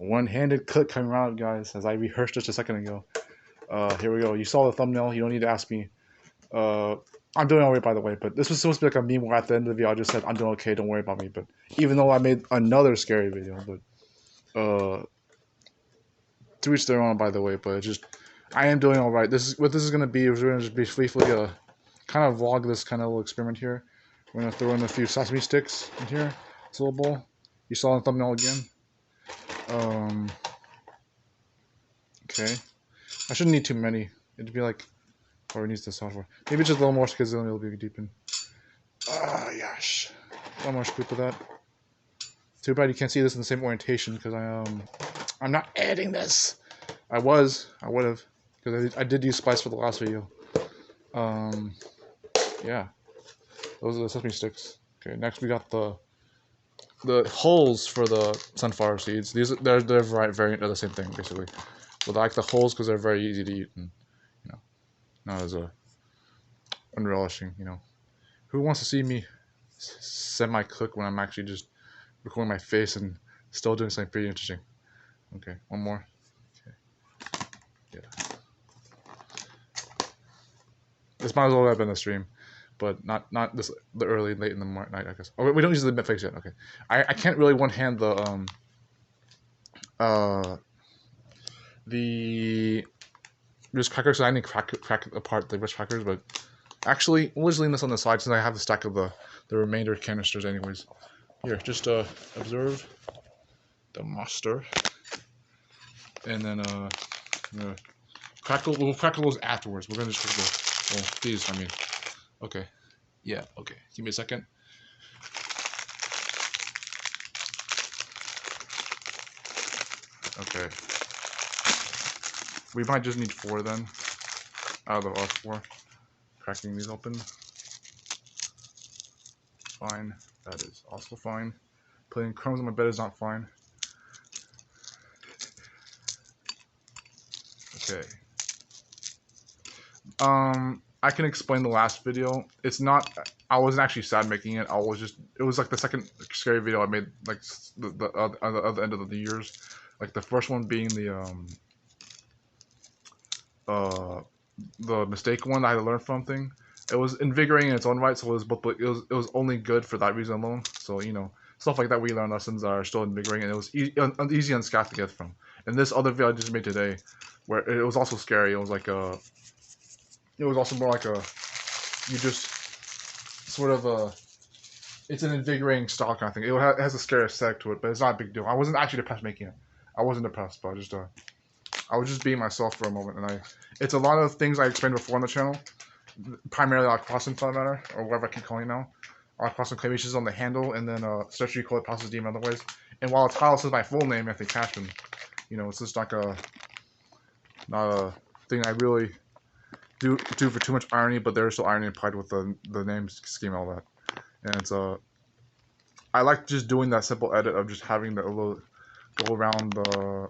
One-handed cook coming out, guys, as I rehearsed just a second ago. Here we go. You saw the thumbnail. You don't need to ask me. Uh, I'm doing alright, by the way, but this was supposed to be like a meme where at the end of the video I just said, I'm doing okay, don't worry about me. But even though I made another scary video, but to each their own, by the way, but it's just, I am doing alright. This is what this is going to be. We're going to just briefly kind of vlog this kind of little experiment here. We're going to throw in a few sesame sticks in here. It's a little bowl. You saw the thumbnail again. Okay. I shouldn't need too many. It'd be like, or it needs the software. Maybe just a little more because then it'll be deep in. Yes. One more scoop of that. Too bad you can't see this in the same orientation because I'm not editing this. I would have, because I did use Spice for the last video. Yeah. Those are the sesame sticks. Okay, next we got the holes for the sunflower seeds. They're variant of the same thing basically. But I like the holes because they're very easy to eat and not as unrelishing. Who wants to see me semi-cook when I'm actually just recording my face and still doing something pretty interesting? Okay, one more. Okay, yeah. This might as well have been a stream, but not this late in the night, I guess. Oh, we don't use the mid face yet. Okay, I can't really one hand the just crackers. So I need to crack apart the rich crackers, but actually we'll just leave this on the side since I have the stack of the remainder canisters anyways. Here, just observe the mustard, and then we'll crackle those afterwards. We're gonna just crackle these. I mean, okay, yeah, okay. Give me a second. Okay, we might just need 4 then. Out of our 4, cracking these open. Fine, that is also fine. Putting crumbs on my bed is not fine. Okay. I can explain the last video. It's not. I wasn't actually sad making it. It was like the second scary video I made, like the other end of the years. Like the first one being the mistake one that I had to learn from thing. It was invigorating in its own right, so it was only good for that reason alone. So stuff like that, we learn lessons that are still invigorating, and it was easy and scat to get from. And this other video I just made today, where it was also scary. It was like it was also more like you just sort of it's an invigorating style kind of thing. It has a scary aesthetic to it, but it's not a big deal. I wasn't actually depressed making it. I wasn't depressed, but I was just being myself for a moment, and it's a lot of things I explained before on the channel, primarily like crossing for that matter, or whatever I keep calling it now. Crossing claymation on the handle, and then stretch recoil process D in other ways. And while the title says my full name, Anthony Cashman, it's just like not a thing I really do for too much irony, but there's still irony applied with the name scheme and all that. And it's I like just doing that simple edit of just having the little go around the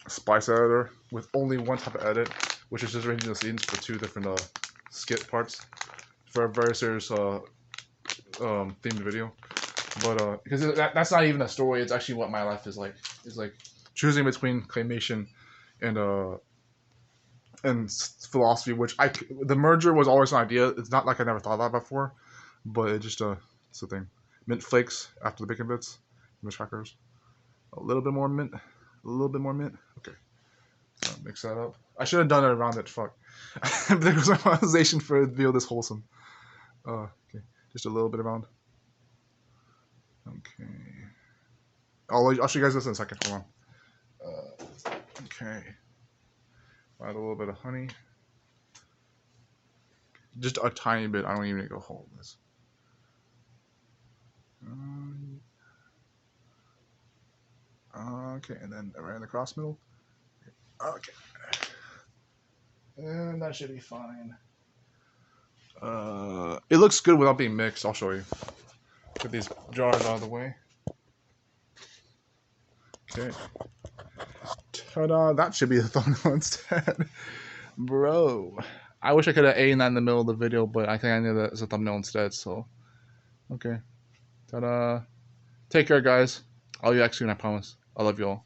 splice editor with only one type of edit, which is just arranging the scenes for 2 different skit parts for a very serious themed video. But because that's not even a story, it's actually what my life is like. It's like choosing between claymation and philosophy, which the merger was always an idea. It's not like I never thought of that before, but it just it's a thing. Mint flakes after the bacon bits, mint crackers, a little bit more mint, Okay, mix that up. I should have done it around it. Fuck. There goes my monetization for a video this wholesome. Okay, just a little bit around. Okay. I'll show you guys this in a second. Hold on. Okay. Add a little bit of honey. Just a tiny bit. I don't even need to go hold this. Okay, and then right in the cross middle. Okay. And that should be fine. It looks good without being mixed. I'll show you. Get these jars out of the way. Okay. Ta-da! That should be the thumbnail instead. Bro. I wish I could have A in that in the middle of the video, but I think I need that as a thumbnail instead, so. Okay. Ta-da. Take care, guys. I'll be back soon, I promise. I love you all.